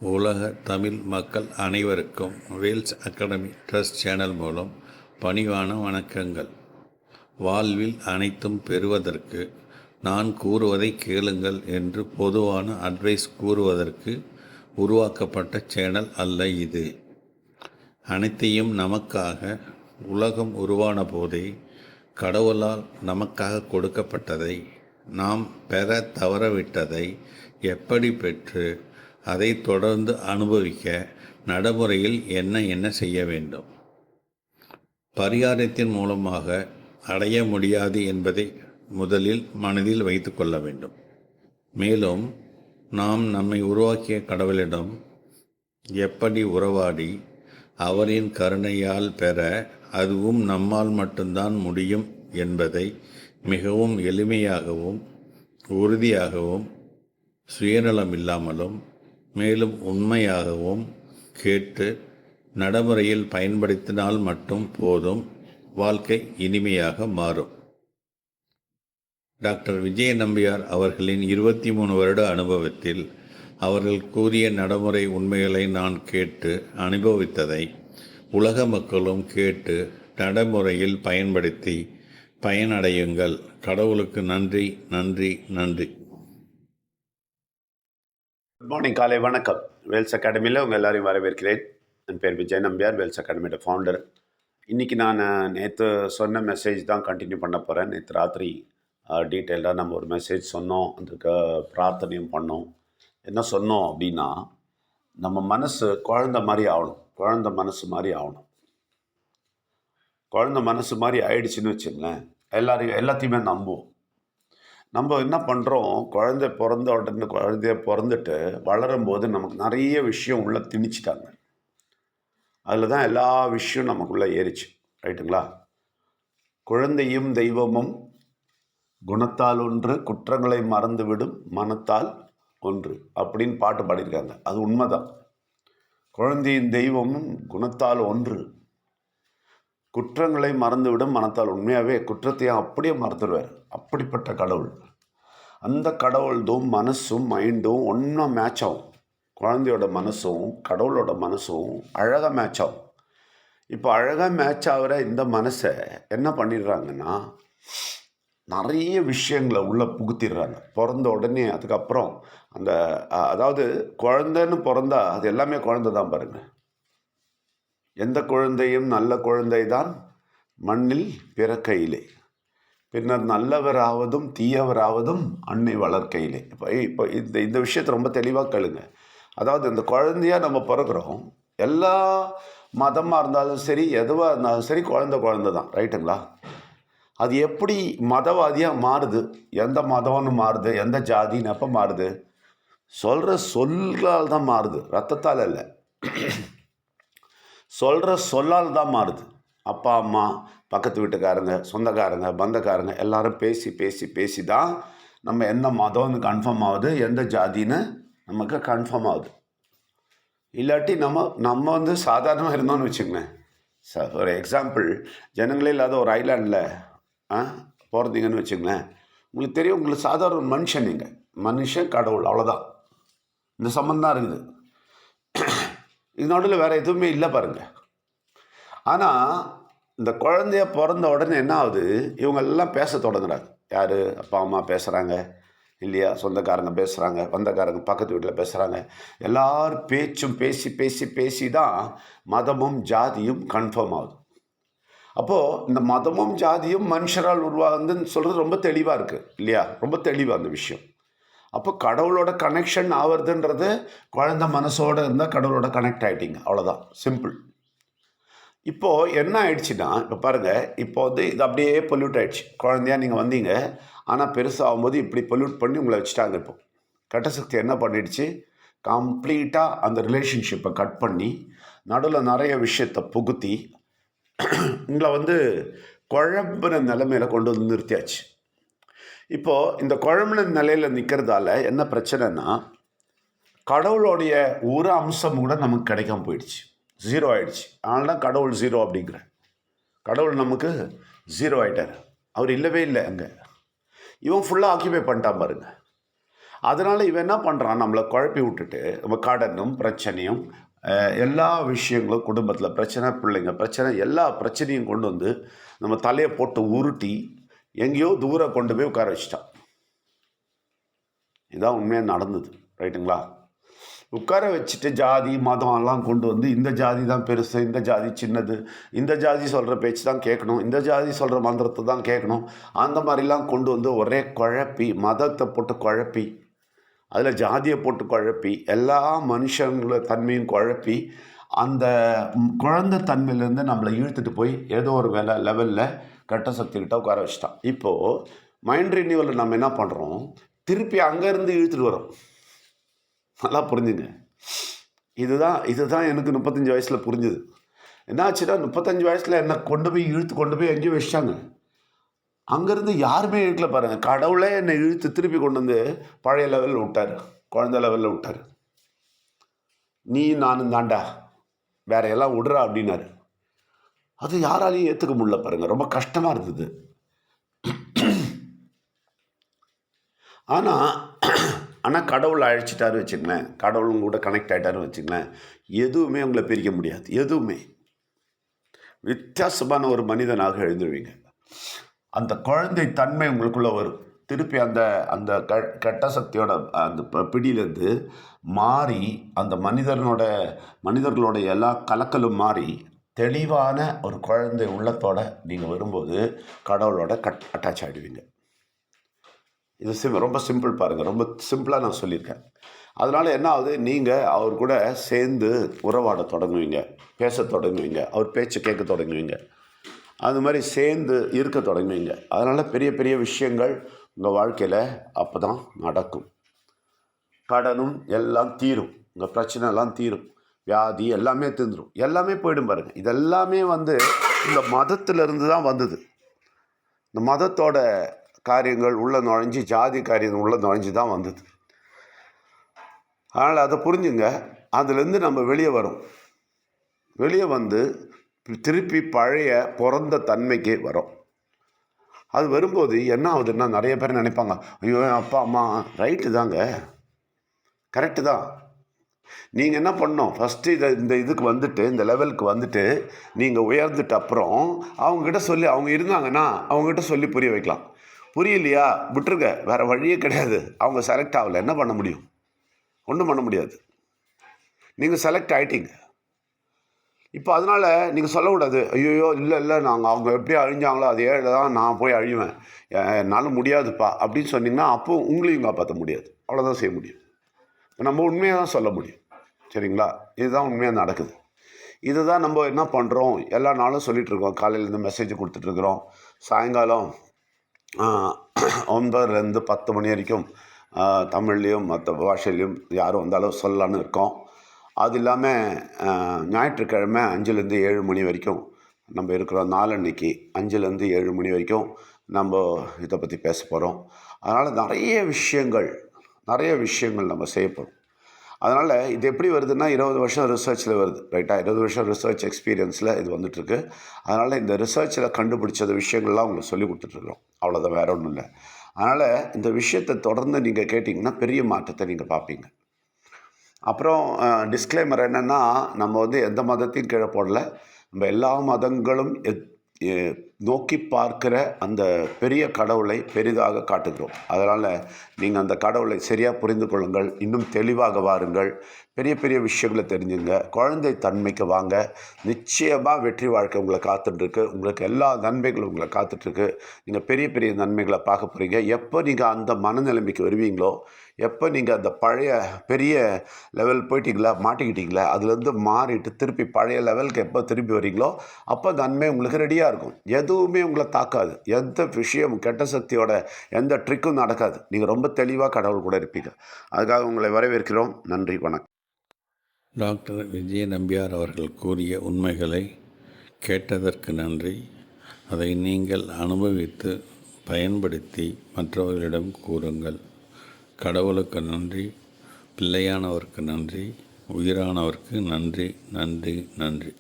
உலக தமிழ் மக்கள் அனைவருக்கும் வேல்ஸ் அகாடமி ட்ரஸ்ட் சேனல் மூலம் பணிவான வணக்கங்கள். வாழ்வில் அனைத்தும் பெறுவதற்கு நான் கூறுவதை கேளுங்கள் என்று பொதுவான அட்வைஸ் கூறுவதற்கு உருவாக்கப்பட்ட சேனல் அல்ல இது. அனைத்தையும் நமக்காக உலகம் உருவான போதே கடவுளால் நமக்காக கொடுக்கப்பட்டதை நாம் பெற தவறவிட்டதை எப்படி பெற்று அதை தொடர்ந்து அனுபவிக்க நடைமுறையில் என்ன செய்ய வேண்டும், பரிகாரத்தின் மூலமாக அடைய முடியாது என்பதை முதலில் மனதில் வைத்து கொள்ள வேண்டும். மேலும் நாம் நம்மை உருவாக்கிய கடவுளிடம் எப்படி உறவாடி அவரின் கருணையால் பெற அதுவும் நம்மால் மட்டும்தான் முடியும் என்பதை மிகவும் எளிமையாகவும் உறுதியாகவும் சுயநலம் இல்லாமலும் மேலும் உண்மையாகவும் கேட்டு நடைமுறையில் பயன்படுத்தினால் மட்டும் போதும், வாழ்க்கை இனிமையாக மாறும். டாக்டர் விஜய நம்பியார் அவர்களின் 23 வருட அனுபவத்தில் அவர்கள் கூறிய நடைமுறை உண்மைகளை நான் கேட்டு அனுபவித்ததை உலக மக்களும் கேட்டு நடைமுறையில் பயன்படுத்தி பயனடையுங்கள். கடவுளுக்கு நன்றி, நன்றி, நன்றி. குட் மார்னிங், காலை வணக்கம். வேல்ஸ் அகாடமியில் உங்கள் எல்லாரையும் வரவேற்கிறேன். என் பேர் விஜய் நம்பியார், வேல்ஸ் அகாடமியோட ஃபவுண்டர். இன்றைக்கி நான் நேற்று சொன்ன மெசேஜ் தான் கண்டினியூ பண்ண போகிறேன். நேற்று ராத்திரி டீட்டெயில்டாக நம்ம ஒரு மெசேஜ் சொன்னோம், அதுக்கு பிரார்த்தனையும் பண்ணோம். என்ன சொன்னோம் அப்படின்னா, நம்ம மனசு குழந்த மாதிரி ஆகணும், குழந்த மனசு மாதிரி ஆகணும். குழந்த மனசு மாதிரி ஆயிடுச்சுன்னு வச்சுங்களேன், எல்லாத்தையுமே நம்புவோம். நம்ம என்ன பண்ணுறோம், குழந்தைய பிறந்துட்டு வளரும்போது நமக்கு நிறைய விஷயம் உள்ளே திணிச்சிட்டாங்க. அதில் தான் எல்லா விஷயம் நமக்குள்ளே ஏறிச்சு, ரைட்டுங்களா? குழந்தையும் தெய்வமும் குணத்தால் ஒன்று, குற்றங்களை மறந்துவிடும் மனத்தால் ஒன்று அப்படின்னு பாட்டு பாடியிருக்காங்க. அது உண்மைதான். குழந்தையும் தெய்வமும் குணத்தால் ஒன்று, குற்றங்களை மறந்துவிடும் மனத்தால். உண்மையாகவே குற்றத்தையும் அப்படியே மறந்துடுவார். அப்படிப்பட்ட கடவுள். அந்த கடவுள்தும் மனசும் மைண்டும் ஒன்றா மேட்ச் ஆகும். குழந்தையோட மனசும் கடவுளோட மனசும் அழகாக மேட்ச் ஆகும். இப்போ அழகாக மேட்ச் ஆகிற இந்த மனசை என்ன பண்ணிடுறாங்கன்னா, நிறைய விஷயங்களை உள்ளே புகுத்திடுறாங்க பிறந்த உடனே. அதுக்கப்புறம் அதாவது குழந்தைன்னு பிறந்தா அது எல்லாமே குழந்தை தான். பாருங்கள், எந்த குழந்தையும் நல்ல குழந்தை தான் மண்ணில் பிறக்கையிலே, பின்னர் நல்லவராவதும் தீயவராவதும் அன்னை வளர்க்கையிலே. இப்போ இந்த விஷயத்தை ரொம்ப தெளிவாக கேளுங்க. அதாவது இந்த குழந்தையாக நம்ம பிறகுறோம், எல்லா மதமாக இருந்தாலும் சரி, எதுவாக இருந்தாலும் சரி, குழந்தை தான், ரைட்டுங்களா? அது எப்படி மதவாதியாக மாறுது, எந்த மதம்னு மாறுது, எந்த ஜாதின்னு எப்போ மாறுது? சொல்கிற சொல்லால் தான் மாறுது, ரத்தத்தால் இல்லை. சொல்கிற சொல்லால் தான் மாறுது. அப்பா அம்மா, பக்கத்து வீட்டுக்காரங்க, சொந்தக்காரங்க, பந்தக்காரங்க எல்லாரும் பேசி பேசி பேசி தான் நம்ம எந்த மதம்னு கன்ஃபார்ம் ஆகுது, எந்த ஜாதின்னு நமக்கு கன்ஃபார்ம் ஆகுது. இல்லாட்டி நம்ம சாதாரணமாக இருந்தோம்னு வச்சுக்கோங்களேன். ஒரு எக்ஸாம்பிள், ஜனங்களே இல்லாத ஒரு ஐலாண்டில் போகிறீங்கன்னு வச்சுங்களேன். உங்களுக்கு தெரியும், உங்களுக்கு சாதாரண ஒரு மனுஷன், நீங்கள் மனுஷன் கடவுள், அவ்வளோதான். இந்த சம்மந்தம் தான் இருக்குது. இது நடுவில் வேறு எதுவுமே இல்லை பாருங்கள். ஆனால் இந்த குழந்தைய பிறந்த உடனே என்ன ஆகுது, இவங்கெல்லாம் பேச தொடங்குறாங்க. யார்? அப்பா அம்மா பேசுகிறாங்க இல்லையா, சொந்தக்காரங்க பேசுகிறாங்க, வந்தக்காரங்க பக்கத்து வீட்டில் பேசுகிறாங்க. எல்லாரும் பேச்சும் பேசி பேசி பேசி தான் மதமும் ஜாதியும் கன்ஃபார்ம் ஆகுது. அப்போது இந்த மதமும் ஜாதியும் மனுஷரால் உருவாகுதுன்னு சொல்கிறது ரொம்ப தெளிவாக இருக்குது இல்லையா? ரொம்ப தெளிவாக அந்த விஷயம். அப்போ கடவுளோட கனெக்ஷன் ஆவறதுன்றது குழந்தை மனசோடு இருந்தால் கடவுளோட கனெக்ட் ஆகிட்டீங்க, அவ்வளோதான், சிம்பிள். இப்போது என்ன ஆயிடுச்சுன்னா, இப்போ பாருங்கள், இப்போ இது அப்படியே பொல்யூட் ஆகிடுச்சு. குழந்தையாக நீங்கள் வந்தீங்க, ஆனால் பெருசாகும்போது இப்படி பொல்யூட் பண்ணி உங்களை வச்சுட்டாங்க. இப்போ கெட்ட சக்தி என்ன பண்ணிடுச்சு, கம்ப்ளீட்டாக அந்த ரிலேஷன்ஷிப்பை கட் பண்ணி நடுவில் நிறைய விஷயத்தை புகுத்தி உங்களை குழம்புன நிலைமையில் கொண்டு வந்து நிறுத்தியாச்சு. இப்போது இந்த குழம்புன நிலையில் நிற்கிறதால என்ன பிரச்சனைனா, கடவுளுடைய ஒரு அம்சம் கூட நமக்கு கிடைக்காம போயிடுச்சு, ஜீரோ ஆகிடுச்சு. அதனால தான் கடவுள் ஜீரோ அப்படிங்கிற. கடவுள் நமக்கு ஜீரோ ஆகிட்டார், அவர் இல்லவே இல்லை அங்கே. இவன் ஃபுல்லாக ஆக்கியபை பண்ணிட்டான் பாருங்க. அதனால் இவன் என்ன பண்ணுறான், நம்மளை குழப்பி விட்டுட்டு நம்ம கடனும் பிரச்சனையும் எல்லா விஷயங்களும், குடும்பத்தில் பிரச்சனை, பிள்ளைங்க பிரச்சனை, எல்லா பிரச்சனையும் கொண்டு வந்து நம்ம தலையை போட்டு உருட்டி எங்கேயோ தூரம் கொண்டு போய் உட்கார வச்சிட்டான். இதுதான் உண்மையாக நடந்தது. ரைட்டுங்களா? உட்கார வச்சுட்டு ஜாதி மதம் எல்லாம் கொண்டு வந்து இந்த ஜாதி தான் பெருசு, இந்த ஜாதி சின்னது, இந்த ஜாதி சொல்கிற பேச்சு தான் கேட்கணும், இந்த ஜாதி சொல்கிற மந்திரத்தை தான் கேட்கணும், அந்த மாதிரிலாம் கொண்டு வந்து ஒரே குழப்பி, மதத்தை போட்டு குழப்பி, அதில் ஜாதியை போட்டு குழப்பி, எல்லா மனுஷங்களோட தன்மையும் குழப்பி, அந்த குழந்தை தன்மையிலேருந்து நம்மளை இழுத்துட்டு போய் ஏதோ ஒரு லெவலில் கட்ட சக்திக்கிட்ட உட்கார வச்சிட்டான். இப்போது மைண்ட் ரினியூவலில் நம்ம என்ன பண்ணுறோம், திருப்பி அங்கேருந்து இழுத்துட்டு வரோம். நல்லா புரிஞ்சுங்க. இதுதான் எனக்கு 35 வயசில் புரிஞ்சுது. என்னாச்சுன்னா 35 வயசில் என்னை கொண்டு போய் எங்கேயும் வச்சிட்டாங்க. அங்கேருந்து யாருமே இழுக்கல பாருங்கள். கடவுளே என்னை இழுத்து திருப்பி கொண்டு வந்து பழைய லெவலில் விட்டார், குழந்தை லெவலில் விட்டார். நீ நானும் தாண்டா, வேற எல்லாம் விடுறா அப்படின்னாரு. அது யாராலையும் ஏற்றுக்க முடியல பாருங்கள். ரொம்ப கஷ்டமாக இருந்தது. ஆனால் கடவுள் அழைச்சிட்டாரு வச்சுங்களேன், கடவுளும் கூட கனெக்ட் ஆகிட்டாருன்னு வச்சுங்களேன், எதுவுமே உங்களை பிரிக்க முடியாது. எதுவுமே வித்தியாசமான ஒரு மனிதனாக எழுந்துருவீங்க. அந்த குழந்தை தன்மை உங்களுக்குள்ளே வரும். திருப்பி அந்த கெட்ட சக்தியோட அந்த பிடியிலேருந்து மாறி அந்த மனிதர்களோட எல்லா கலக்கலும் மாறி தெளிவான ஒரு குழந்தை உள்ளத்தோட நீங்கள் வரும்போது கடவுளோட அட்டாச் ஆகிடுவீங்க. இது ரொம்ப சிம்பிள் பாருங்கள். ரொம்ப சிம்பிளாக நான் சொல்லியிருக்கேன். அதனால் என்ன ஆகுது, நீங்கள் அவர் கூட சேர்ந்து உறவாட தொடங்குவீங்க, பேச தொடங்குவீங்க, அவர் பேச்சு கேட்க தொடங்குவீங்க, அது மாதிரி சேர்ந்து இருக்க தொடங்குவீங்க. அதனால் பெரிய பெரிய விஷயங்கள் உங்கள் வாழ்க்கையில் அப்போ தான் நடக்கும். கடனும் எல்லாம் தீரும், உங்கள் பிரச்சனை எல்லாம் தீரும், வியாதி எல்லாமே தீர்ந்துடும், எல்லாமே போயிடும் பாருங்கள். இதெல்லாமே இந்த மதத்திலிருந்து தான் வந்தது. இந்த மதத்தோட காரியங்கள் உள்ளே நுழைஞ்சி, ஜாதி காரியங்கள் உள்ளே நுழைஞ்சி தான் வந்தது. அதனால் அதை புரிஞ்சுங்க. அதுலேருந்து நம்ம வெளியே வரோம். வெளியே வந்து திருப்பி பழைய பிறந்த தன்மைக்கு வரோம். அது வரும்போது என்ன ஆகுதுன்னா, நிறைய பேர் நினைப்பாங்க, ஐயோ அப்பா அம்மா ரைட்டு தாங்க, கரெக்டு தான். நீங்கள் என்ன பண்ணணும், ஃபஸ்ட்டு இந்த இதுக்கு வந்துட்டு, இந்த லெவலுக்கு வந்துட்டு நீங்கள் உயர்ந்துட்டு அப்புறம் அவங்ககிட்ட சொல்லி, அவங்க இருந்தாங்கன்னா அவங்ககிட்ட சொல்லி புரிய வைக்கலாம். புரியலையா விட்டுருங்க, வேறு வழியே கிடையாது. அவங்க செலக்ட் ஆகலை, என்ன பண்ண முடியும்? ஒன்றும் பண்ண முடியாது. நீங்கள் செலக்ட் ஆகிட்டீங்க. இப்போ அதனால் நீங்கள் சொல்லக்கூடாது, ஐயோ இல்லை நாங்கள் அவங்க எப்படி அழிஞ்சாங்களோ அதே தான் நான் போய் அழிவேன், என்னால் முடியாதுப்பா அப்படின்னு சொன்னிங்கன்னா அப்போ உங்களையும் காப்பாற்ற முடியாது. அவ்வளோதான் செய்ய முடியும். நம்ம உண்மையாக தான் சொல்ல முடியும். சரிங்களா? இதுதான் உண்மையாக நடக்குது. இதுதான் நம்ம என்ன பண்ணுறோம், எல்லா நாளும் சொல்லிகிட்ருக்கோம். காலையிலேருந்து மெசேஜ் கொடுத்துட்ருக்குறோம், சாயங்காலம் 9லேருந்து 10 மணி வரைக்கும் தமிழ்லேயும் மற்ற பாஷையிலையும் யாரும் வந்தாலும் சொல்லலான்னு இருக்கோம். அது இல்லாமல் ஞாயிற்றுக்கிழமை 5லேருந்து 7 மணி வரைக்கும் நம்ம இருக்கிறோம். நாளன்னைக்கு 5லேருந்து 7 மணி வரைக்கும் நம்ம இதை பற்றி பேச போகிறோம். அதனால் நிறைய விஷயங்கள் நம்ம செய்யப்படும். அதனால் இது எப்படி வருதுன்னா, 20 வருஷம் ரிசர்ச்சில் வருது. ரைட்டாக 20 வருஷம் ரிசர்ச் எக்ஸ்பீரியன்ஸில் இது வந்துட்டுருக்கு. அதனால் இந்த ரிசர்ச்சில் கண்டுபிடிச்ச விஷயங்கள்லாம் உங்களுக்கு சொல்லி கொடுத்துட்ருக்குறோம். அவ்வளோதான், வேறு ஒன்றும் இல்லை. அதனால் இந்த விஷயத்தை தொடர்ந்து நீங்கள் கேட்டிங்கன்னா பெரிய மாற்றத்தை நீங்கள் பார்ப்பீங்க. அப்புறம் டிஸ்க்ளைமர் என்னென்னா, நம்ம எந்த மதத்தையும் கீழே போடல. நம்ம எல்லா மதங்களும் நோக்கி பார்க்கிற அந்த பெரிய கடவுளை பெரிதாக காட்டுகிறோம். அதனால் நீங்கள் அந்த கடவுளை சரியாக புரிந்து கொள்ளுங்கள், இன்னும் தெளிவாக வாருங்கள், பெரிய பெரிய விஷயங்களை தெரிஞ்சுங்க, குழந்தை தன்மைக்கு வாங்க. நிச்சயமாக வெற்றி வாழ்க்கை உங்களை காத்துட்ருக்கு. உங்களுக்கு எல்லா நன்மைகளும் உங்களை காத்துட்ருக்கு. நீங்கள் பெரிய பெரிய நன்மைகளை பார்க்க போகிறீங்க. எப்போ நீங்கள் அந்த மனநிலைமைக்கு வருவீங்களோ, எப்போ நீங்கள் அந்த பழைய பெரிய லெவல் மாட்டிக்கிட்டீங்களா, அதுலேருந்து மாறிட்டு திருப்பி பழைய லெவலுக்கு எப்போ திருப்பி வரீங்களோ அப்போ நன்மை உங்களுக்கு ரெடியாக இருக்கும். எதுவுமே உங்களை தாக்காது. எந்த விஷயம் கெட்ட சக்தியோட எந்த ட்ரிக்கும் நடக்காது. நீங்கள் ரொம்ப தெளிவாக கடவுள் கூட இருப்பீங்க. அதுக்காக உங்களை வரவேற்கிறோம். நன்றி, வணக்கம். டாக்டர் விஜய நம்பியார் அவர்கள் கூறிய உண்மைகளை கேட்டதற்கு நன்றி. அதை நீங்கள் அனுபவித்து பயன்படுத்தி மற்றவர்களிடம் கூறுங்கள். கடவுளுக்கு நன்றி, பிள்ளையானவருக்கு நன்றி, உயிரானவருக்கு நன்றி, நன்றி, நன்றி.